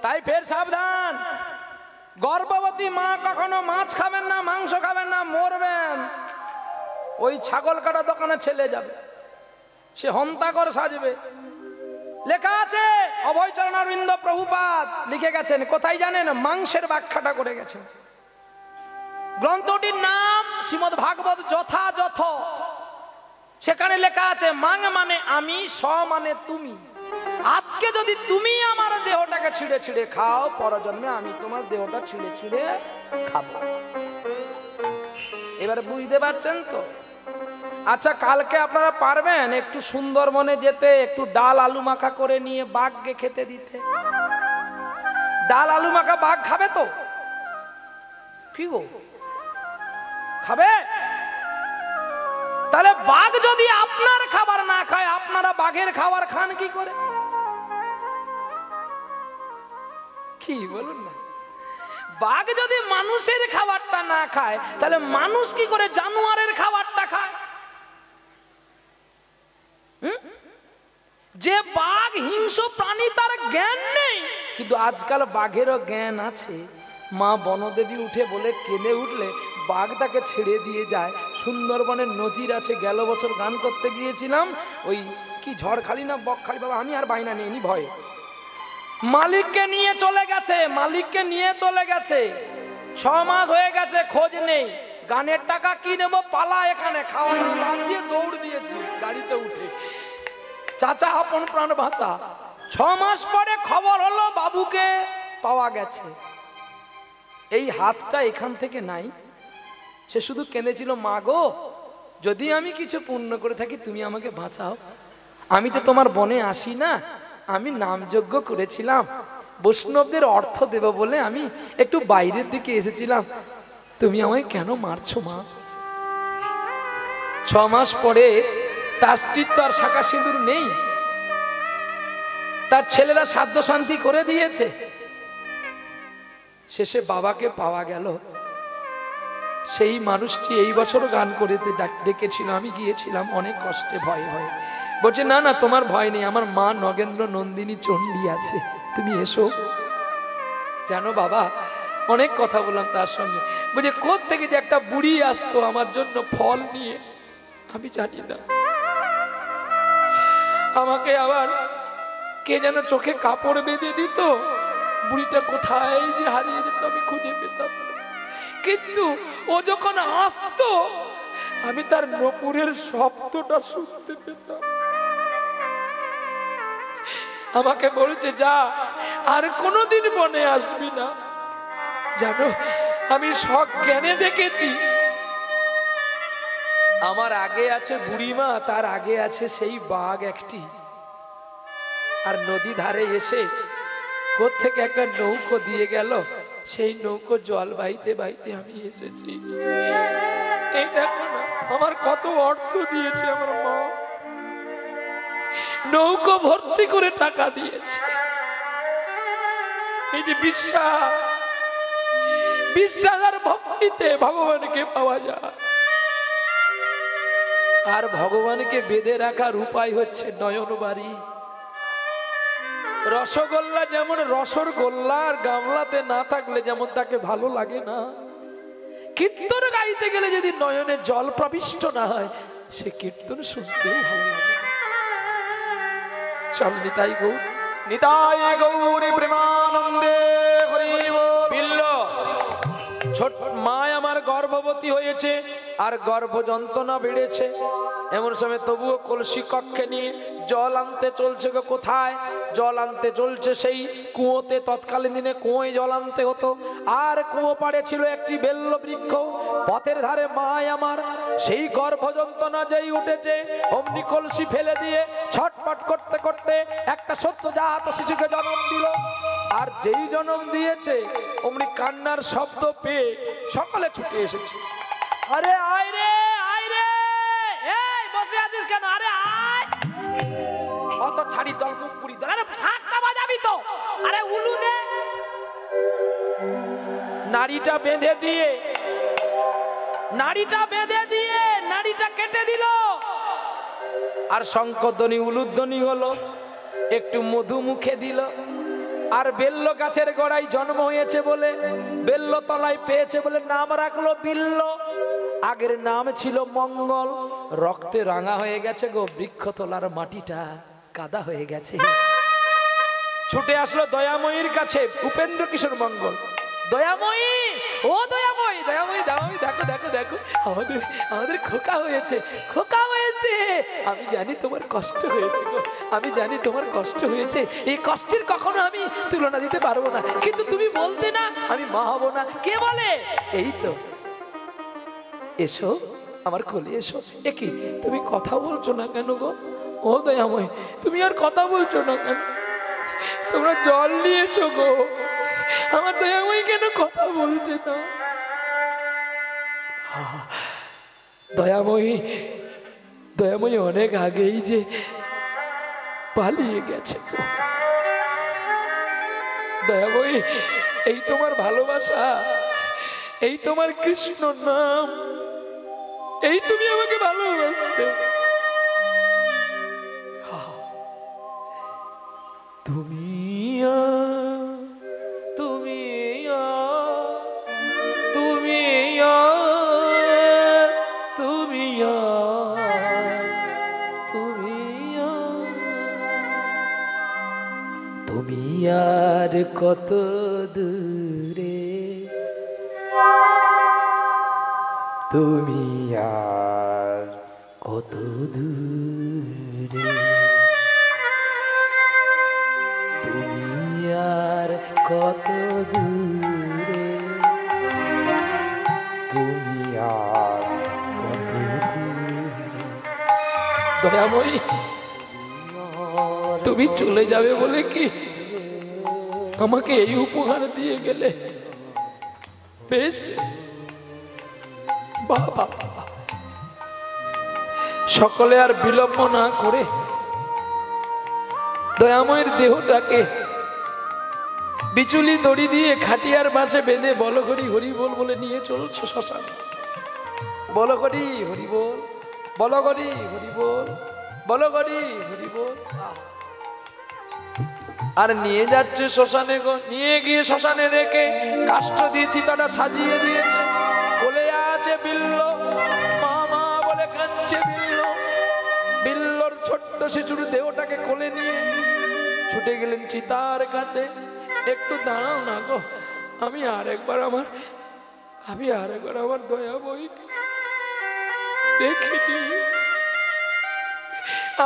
তাই ফের সাবধান, গর্ভবতী মা কখনো মাছ খাবেন না, মাংস খাবেন না, মরবেন। ওই ছাগল কাটা দোকানে ছেলে যাবে, সে হন্তাকর সাজবে। লেখা আছে, অভয়চরণারবিন্দ প্রভুপাদ লিখে গেছেন, কোথায় জানেন? মাংসের ব্যাখ্যাটা করে গেছেন। গ্রন্থটির নাম শ্রীমদ্ ভাগবত যথাযথ। সেখানে লেখা আছে, মাং মানে আমি, স মানে তুমি। আজকে যদি তুমি আমার দেহটাকে ছিঁড়ে ছিঁড়ে খাও, পরজন্মে আমি তোমার দেহটা ছিঁড়ে ছিঁড়ে খাবো। এবারে বুঝতে পারছেন তো? আচ্ছা, কালকে আপনারা পারবেন একটু সুন্দরবনে যেতে, একটু ডাল আলু মাখা করে নিয়ে বাঘকে খেতে দিতে? ডাল আলু মাখা বাঘ খাবে তো? কি গো, খাবে? তাহলে বাঘ যদি আপনার খাবার না খায়, আপনারা বাঘের খাবার খান কি করে? কি বলুন না, বাঘ যদি মানুষের খাবারটা না খায়, তাহলে মানুষ কি করে জানোয়ারের খাবারটা খায়? যে বাঘ হিংস্র প্রাণী, তার জ্ঞান নেই, কিন্তু আজকাল বাঘেরও জ্ঞান আছে। মা বনদেবী উঠে বলে কেঁদে উঠলে বাঘ তাকে ছেড়ে দিয়ে যায়। সুন্দরবনের নজির আছে। গেল বছর গান করতে গিয়েছিলাম, ওই কি ঝড়খালি না বকখালি, বাবা আমি আর বাইনা নেইনি ভয়ে। মালিককে নিয়ে চলে গেছে, মালিককে নিয়ে চলে গেছে, 6 মাস হয়ে গেছে, খোঁজ নেই। গানের টাকা কি নেব, পালা এখানে, খাওয়া দাওয়া বাদ দিয়ে দৌড় দিয়েছি গাড়িতে উঠে। চাচা আপন প্রাণ বাঁচা। 6 মাস পরে খবর হলো বাবুকে পাওয়া গেছে। এই হাতটা এখান থেকে নাই। সে শুধু কেঁদেছিল, মা গো, যদি আমি কিছু পুণ্য করে থাকি তুমি আমাকে বাঁচাও। আমি তো তোমার বনে আসি না, আমি নামযজ্ঞ করেছিলাম, বৈষ্ণবদের অর্থ দেব বলে আমি একটু বাইরের দিকে এসেছিলাম, তুমি আমায় কেন মারছো মা? 6 মাস পরে তার স্ত্রীর তো আর শাখা সিঁদুর নেই, তার ছেলেরা সাধ্য শান্তি করে দিয়েছে। শেষে বাবাকে পাওয়া গেল। সেই মানুষটি এই বছর গান করে ডেকেছিল, আমি গিয়েছিলাম অনেক কষ্টে, ভয়ে ভয়ে। বলছে, না না তোমার ভয় নেই, আমার মা নগেন্দ্র নন্দিনী চণ্ডী আছে, তুমি এসো। জানো বাবা, অনেক কথা বললাম তার সঙ্গে। বুঝে কোত্থেকে যে একটা বুড়ি আসতো আমার জন্য ফল নিয়ে, আমি জানি না। আমাকে আবার কে যেন চোখে কাপড় বেঁধে দিত, বুড়িটা কোথায় যে হারিয়ে যেত আমি খুঁজে পেতাম। কিন্তু ও যখন আসতো, আমি তার নপুরের শব্দটা শুনতে পেতাম। আমাকে বলছে, যা, আর কোনোদিন মনে আসবি না। জানো, আমি সজ্ঞানে দেখেছি, আমার আগে আছে বুড়িমা, তার আগে আছে সেই বাঘ একটি। আর নদী ধারে এসে কোত্থেকে একটা নৌকো দিয়ে গেল, সেই নৌকো জল বাইতে বাইতে আমি এসেছি। এই দেখো না, আমার কত অর্থ দিয়েছে আমার মা, নৌকো ভর্তি করে টাকা দিয়েছে। এই যে বিশ্বাস, বিশ্বাস আর ভক্তিতে ভগবানকে পাওয়া যায়। আর ভগবানকে বেঁধে রাখার উপায় হচ্ছে নয়নবাড়ি। রসগোল্লা যেমন রসর গোল্লা আর গামলাতে না থাকলে যেমন তাকে ভালো লাগে না, কীর্তন গাইতে গেলে যদি নয়নে জল প্রবিষ্ট না হয়, সে কীর্তন শুনতেও ভালো লাগে। চল নিতাই গৌ, নিতাই গৌরী প্রেমানন্দে হরি বল। ছোট মা আমার গর্ভবতী হয়েছে আর গর্ভ যন্ত্রণা বেড়েছে, এমন সময় তবুও কলসি কক্ষে নিয়ে জল আনতে চলছে। কোথায় জল আনতে চলছে? সেই কুয়োতে। তৎকালীন দিনে কুয়োয় জল আনতে হতো। আর কুয়ো পাড়ে ছিল একটি বেল্ল বৃক্ষ, পথের ধারে মা আমার সেই গর্ভ যন্ত্রণা যেই উঠেছে, অমনি কলসি ফেলে দিয়ে ছটপট করতে করতে একটা সদ্যজাত শিশুকে জন্ম দিল। আর যেই জন্ম দিয়েছে, অমনি কান্নার শব্দ পেয়ে সকালে ছুটে এসেছে। আরে আয় রে, আয় রে, এই বসে আছিস কেন? আরে আয়, অত ছাড়ি দল মুখ পুরি দল, আরে ঠাক্কা বাজাবি তো, আরে উলু দে। নাড়িটা বেঁধে দিয়ে নাড়িটা কেটে দিল। আর শঙ্খধ্বনি উলুধ্বনি হলো, একটু মধু মুখে দিল, আর বেল্ল গাছের গোড়ায় জন্ম হয়েছে বলে, বেল্ল তলায় পেয়েছে বলে নাম রাখলো বিল্ল। আগের নাম ছিল মঙ্গল। রক্তে রাঙা হয়ে গেছে গো, বৃক্ষ তলার মাটিটা কাদা হয়ে গেছে। ছুটে আসলো দয়াময়ীর কাছে উপেন্দ্র কিশোর মঙ্গল। দয়াময়ী, ও দয়াময়ী, দয়াময়ী, দয়াময়ী, দেখো দেখো দেখো, আমাদের আমাদের খোকা হয়েছে, খোকা হয়েছে। আমি জানি তোমার কষ্ট হয়েছে গো, আমি জানি তোমার কষ্ট হয়েছে। এই কষ্টের কখনো আমি তুলনা দিতে পারবো না, কিন্তু তুমি বলতে না আমি মা হব না। কে বলে? এই তো, এসো আমার কোলে এসো। এ কি, তুমি কথা বলছো না কেন গো? ও দয়াময়ী, তুমি আর কথা বলছো না কেন? তোমরা জল নিয়ে এসো গো। আমার দয়াময়ী কেন কথা বলছে না? দয়াময়ী, দয়াময়ী অনেক আগেই যে পালিয়ে গেছে গো। দয়াময়ী, এই তোমার ভালোবাসা, এই তোমার কৃষ্ণ নাম, এই তুমি আমাকে ভালোবাসতে। তুমি তুমি তুমি তুমি তুমি তুমি আর কত দূরে, তুমি আর কত দূরে, তুমি আর কত দূরে, তুমি আর কত দূরে। দয়াময়ী, তুমি চলে যাবে বলে কি আমাকে এই উপহার দিয়ে গেলে? বেশ, বাবা, সকলে আর বিলম্ব না করে দয়াময়ের দেহটাকে বিচুলি দড়ি দিয়ে খাটিয়ার পাশে বেঁধে বলো হরি হরি বল বলে নিয়ে চলছে শ্মশানে। বলো হরি হরি বল, বলো হরি হরি বল, বলো হরি হরি বল। আর নিয়ে যাচ্ছে শ্মশানে গো। নিয়ে গিয়ে শ্মশানে রেখে কাষ্ঠ দিয়েছি, তারা সাজিয়ে দিয়েছে। বলে আছে বিল্ল, মা মা বলে কাঁদছে বিল্ল। বিল্লর ছোট্ট শিশুর দেহটাকে কোলে নিয়ে ছুটে গেলেন চিতার কাছে। একটু দাঁড়াও না গো, আমি আরেকবার আমার দয়াময়ী দেখিনি।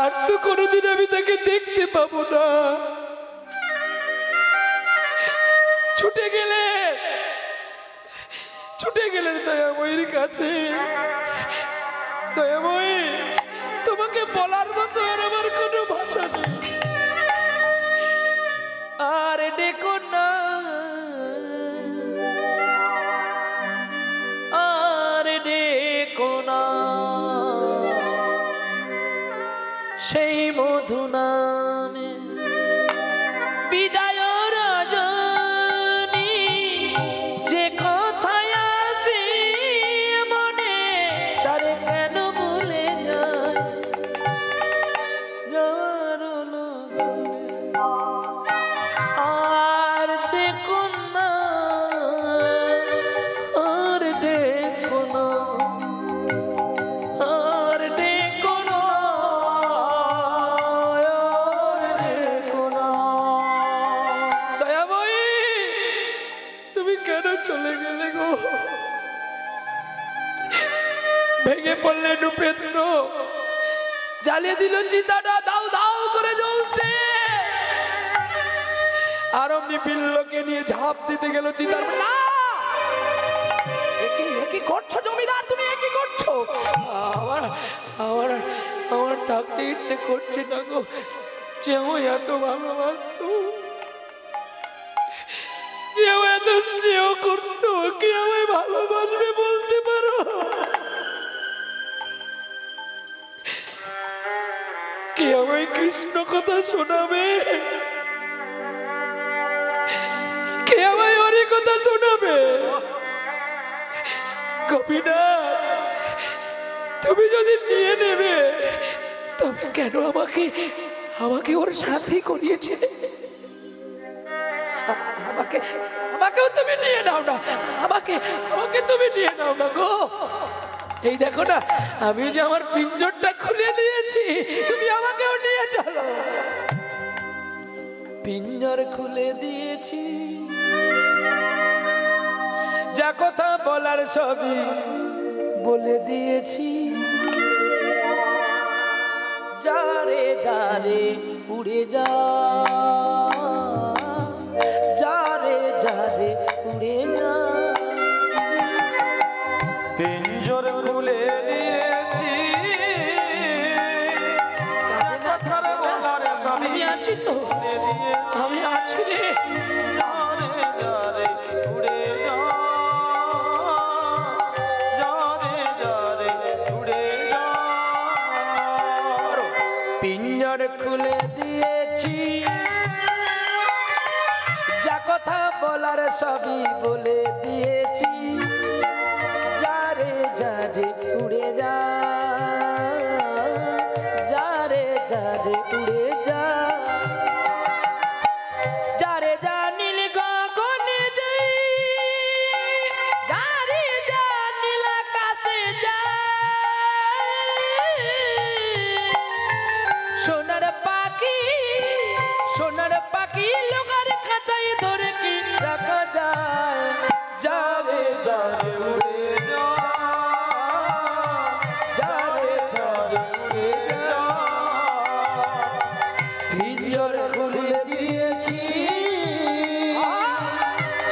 আর তো কোনোদিন আমি তাকে দেখতে পাবো না। ছুটে গেলেন দয়াময়ীর কাছে। দয়াময়ী, তোমাকে বলার মতো আর আমার কোনো ভাষা নেই। আর দেখো না, আর দেখো না, সেই মধু নামে বিদায় রজনী, যে কথায় আসি মনে তারে কেন ভুলে যায়। আর দেখো না, আর দেখো না, আর দেখো না, আর দেখো না। দয়াময়ী, তুমি কেন চলে গেলে গো? ভেঙে পড়লেন উপেন্দ্র। জ্বালিয়ে দিল চিতাটা, দাও দাও করে জ্বলছে। আর অমনি বিল্লকে নিয়ে ঝাঁপ দিতে গেল চিতার। না, কি করছো জমিদার, তুমি কি করছো? আমার আমার আমার থাকতে ইচ্ছে করছে না গো। যে আমায় এত ভালোবাসতো, যে আমায় এত স্নেহ করতো, কি আমায় ভালোবাসবে বলতে পারো? কে আমায় কৃষ্ণ কথা শোনাবে? কে আমায় হরি কথা শোনাবে? গোপীনাথ, তুমি যদি নিয়ে নেবে তবে কেন আমাকে আমাকে ওর সাথী করিয়েছে? আমাকে আমাকেও তুমি নিয়ে নাও না, আমাকে আমাকে তুমি নিয়ে নাও না গো। এই দেখো না, আমি যে আমার পিঞ্জরটা খুলে দিয়েছি, তুমি আমাকেও নিয়ে চলো। পিঞ্জর খুলে দিয়েছি, যা কথা বলার সবই বলে দিয়েছি। যারে যারে উড়ে যা, যারে যারে উড়ে যা। পিঞ্জর খুলে দিয়েছি, আমি আছি তো, আমি আছি রে। যারে যারে উড়ে যা, যারে যারে উড়ে যা। পিঞ্জর খুলে দিয়েছি, যা কথা বলার সবই বলে দিয়েছি। যারে যারে উড়ে যা, যারে যারে উড়ে যা। যারে যা নীল গগনে যাই, যারে যা নীল আকাশে যায়। সোনার পাখি, সোনার পাখি লোকার খাঁচায় ধরে কি রাখা যায়। যারে যারে উড়ে যা, যারে যারে উড়ে যা। পিঞ্জর খুলে দিয়েছি,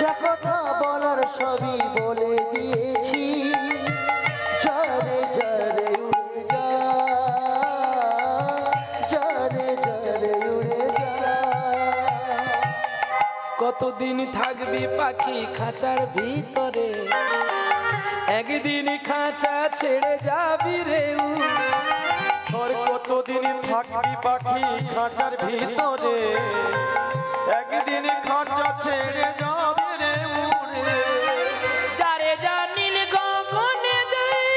যা কথা বলার সবই বলে দিয়েছি। যারে যারে উড়ে যা, যারে যারে উড়ে যা। কতদিন থাকবি পাখি খাঁচার ভিতরে, একদিন খাঁচা ছেড়ে যাবি রে। আর কতদিন থাকবি পাখি খাঁচার ভিতরে, একদিন খাঁচা ছেড়ে যাবে রে উড়ে। যারে যা নীল গগনে যাই,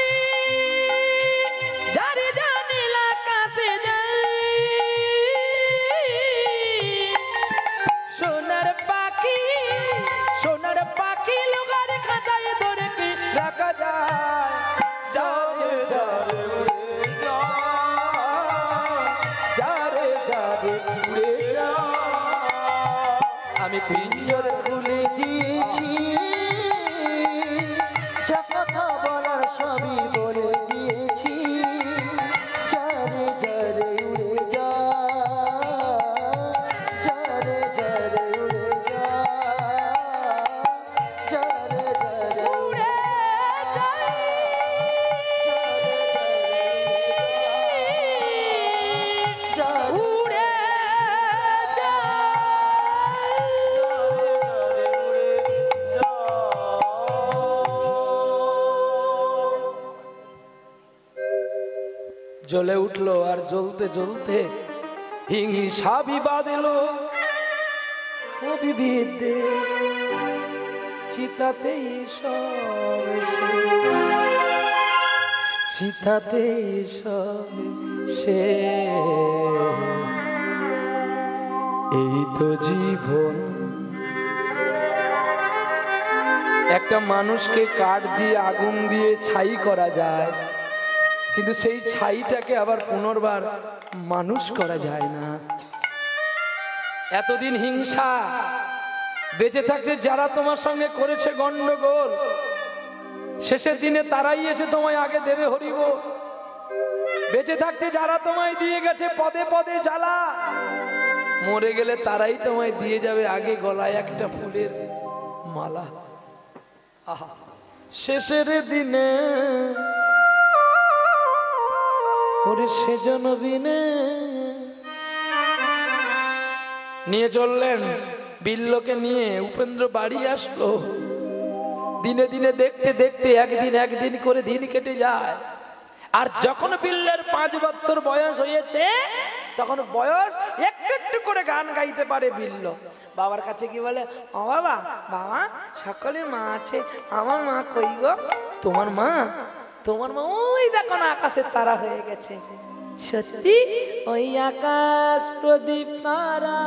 যারে যা নীল আকাশে যাই। সোনার পাখি, সোনার পাখি লোকার খাঁচায় ধরে কি রাখা যায়। যারে যারে উড়ে যা, যারে যারে উড়ে যা। আমি পিঞ্জর খুলে দিয়েছি, যা কথা বলার সবই বলে দিয়েছি। যারে যারে উড়ে যা, যারে যারে উড়ে যা, যারে যারে উড়ে যাই। যারে উড়ে জ্বলে উঠলো, আর জ্বলতে জ্বলতে হিংসা বিবাদ এলো। ও বিবিধে চিতাতেই সব চিতাতেই সব সে। এই তো জীবন। একটা মানুষকে কাঠ দিয়ে আগুন দিয়ে ছাই করা যায়, কিন্তু সেই ছাইটাকে আবার পুনর্বার মানুষ করা যায় না। এতদিন হিংসা, বেঁচে থাকতে যারা তোমার সঙ্গে করেছে গন্ডগোল, শেষের দিনে তারাই এসে তোমায় আগে দেবে হরিব। বেঁচে থাকতে যারা তোমায় দিয়ে গেছে পদে পদে জ্বালা, মরে গেলে তারাই তোমায় দিয়ে যাবে আগে গলায় একটা ফুলের মালা। আহা, শেষের দিনে ওরে সেজন বিনে নিয়ে চললেন। বিল্লকে নিয়ে উপেন্দ্র বাড়ি আসলো। দিনে দিনে দেখতে দেখতে একদিন একদিন করে দিন কেটে যায়। আর যখন বিল্লের 5 বছর বয়স হয়েছে, তখন বয়স একটু একটু করে গান গাইতে পারে বিল্ল। বাবার কাছে কি বলে, ও বাবা, বাবা সকলের মা আছে, আমার মা কই গো? তোমার মা? তোমার মা ওই দেখো না আকাশের তারা হয়ে গেছে। সত্যি ওই আকাশ প্রদীপ তারা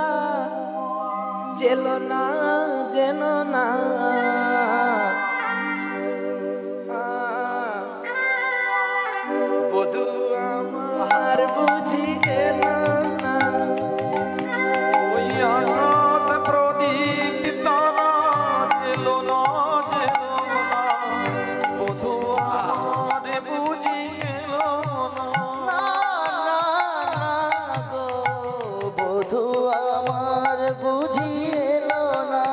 জেল না যেন না বধু আমার বুঝি এলো না ওই আকাশ প্রদীপ তারা জেলো না বধু আমার বুঝি এলো না গো বধূ আমার বুঝি এলো না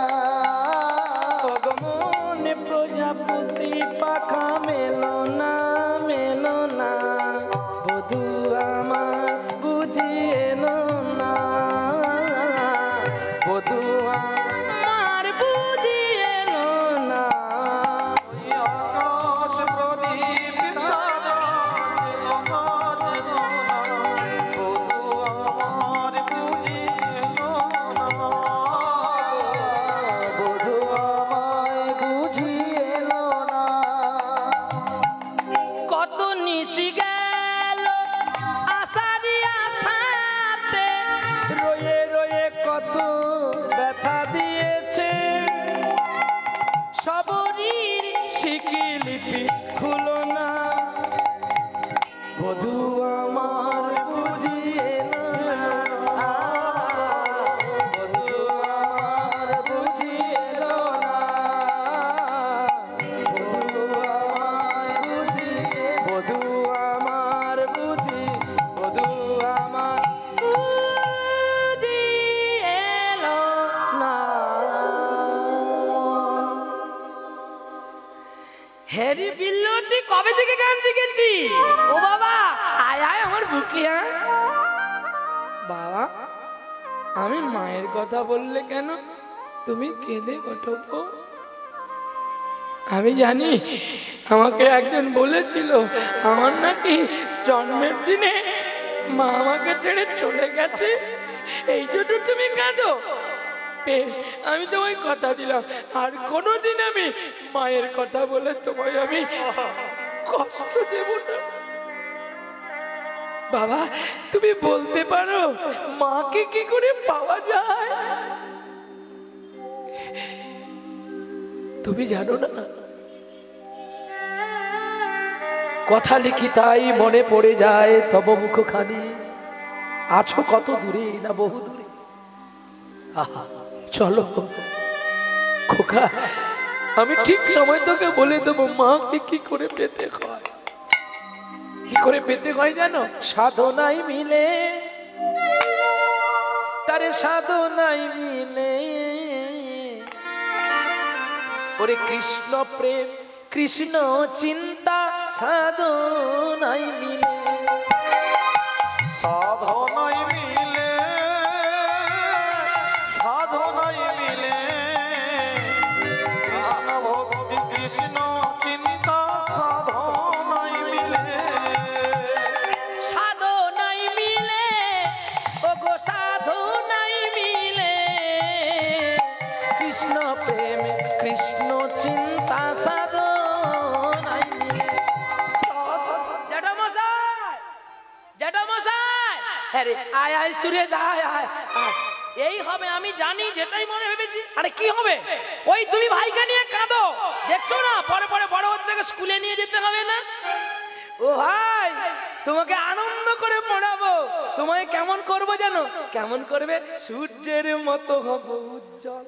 মনে প্রজাপতি পাখা মেলো না বধু আমার বুঝি এলো না বধু আমার বুঝি এলো না ওই আকাশ প্রদীপ তারা জেলো না বধু আমার বুঝি এলো না বধূ আমায় বুঝি এলো না কত নিশি গেল আষাঢ়ি আষাঢ়ে রয়ে রয়ে কত ব্যথা দিয়েছে সবরীর শিকিলিপি খুলো না বধু আমার বুঝি এলো না বধু আমার বুঝি এলো না বধু আমার বুঝি বধু আমার বুঝি বধু আমার বুঝি এলো না হ্যারি বিল্লু তুই কবে থেকে গান শিখেছি ও বাবা আয় আয় আমার বুকে আয় বাবা আমি মায়ের কথা বললে কেন তুমি কেঁদে ওঠো আমি জানি আমাকে একজন বলেছিল আমার নাকি জন্মের দিনে মা আমাকে ছেড়ে চলে গেছে এই জন্য তুমি কাঁদো বেশ, আমি তোমায় কথা দিলাম আর কোনোদিন আমি মায়ের কথা বলে তোমায় আমি কষ্ট দেব না বাবা তুমি বলতে পারো মাকে কি করে পাওয়া যায় তুমি জানো না কথা লিখি তাই মনে পড়ে যায় তব মুখখানি আছো কত দূরে না বহু দূরে আহা চলো খোকা আমি ঠিক সময় তোকে বলে দেবো মাকে কি করে পেতে হয় কি করে পেতে হয় জানো সাধনাই মিলে তারে সাধনাই মিলে ওরে কৃষ্ণ প্রেম কৃষ্ণ চিন্তা সাধনাই মিলে সাধনাই মিলে সাধনাই মিলে কৃষ্ণ ভক্তি কৃষ্ণ চিন্তা সাধনাই মিলে সাধনাই মিলে ওগো সাধনাই মিলে কৃষ্ণ প্রেম কৃষ্ণ চিন্তা সাধনাই মিলে জ্যাঠামশাই আরে আয় আয় সুরেশ আয় আয় আয়। এই হবে আমি জানি যেটাই মনে ভেবেছি আরে কি হবে ওই তুমি ভাইকে নিয়ে কাঁদো দেখছো না পরে পরে বড় হতে থেকে স্কুলে নিয়ে যেতে হবে না ও ভাই তোমাকে আনন্দ করে পড়াবো তোমায় কেমন করবো জানো কেমন করবে সূর্যের মতো হব উজ্জ্বল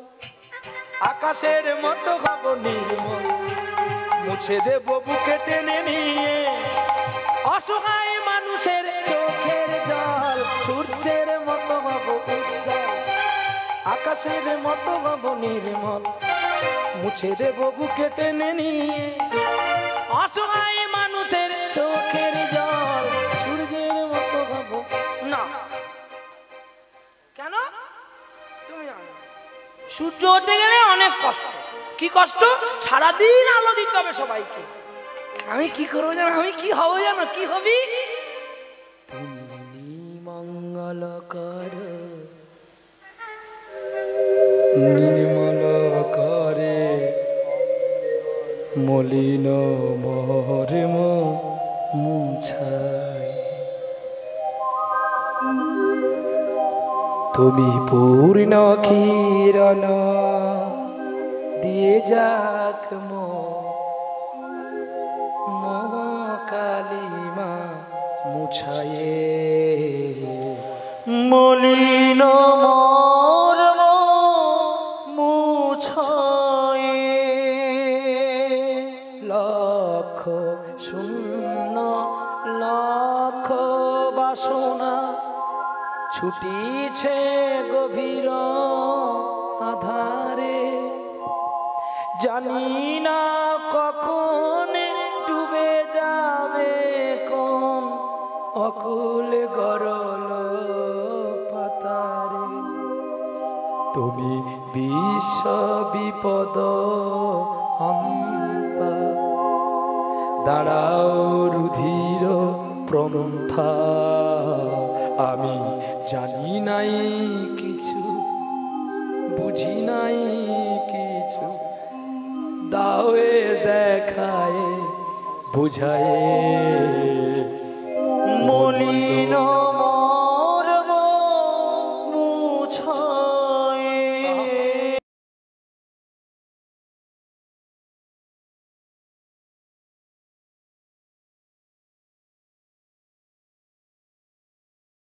আকাশের মতো হব নির্মল মুছে দেব বুকে টেনে নিয়ে অসহায় মানুষের চোখের জল সূর্যের মতো হব উজ্জ্বল আকাশের মতো হব নির্মল মুছে দেব বুকে টেনে নিয়ে অসহায় মানুষের চোখের জল সূর্যের মতো হব না কেন তুমি জানো সূর্য হতে গেলে অনেক কষ্ট কি কষ্ট সারাদিন আলো দিতে হবে সবাইকে আমি কি করবো জানো আমি কি হবো জানো কি হবি তুমি মঙ্গল কর নির্মল করে মলিন মোহরে মুছাই তুমি পূর্ণ কিরণ দিয়ে যাক কালিমা মুছায়ে মলিন মর্ম মুছায়ে লক্ষ শূন্য লক্ষ বাসনা ছুটিছে গভীর আধারে, জানি না কখন ডুবে যাবে কোন অকুল গরল পাতারে। তুমি বিশ্ব বিপদ অন্তা, দাঁড়াও রুধির প্রমথা। আমি জানি নাই কিছু, বুঝি নাই কিছু, দাও এ দেখায় বুঝায় মলিন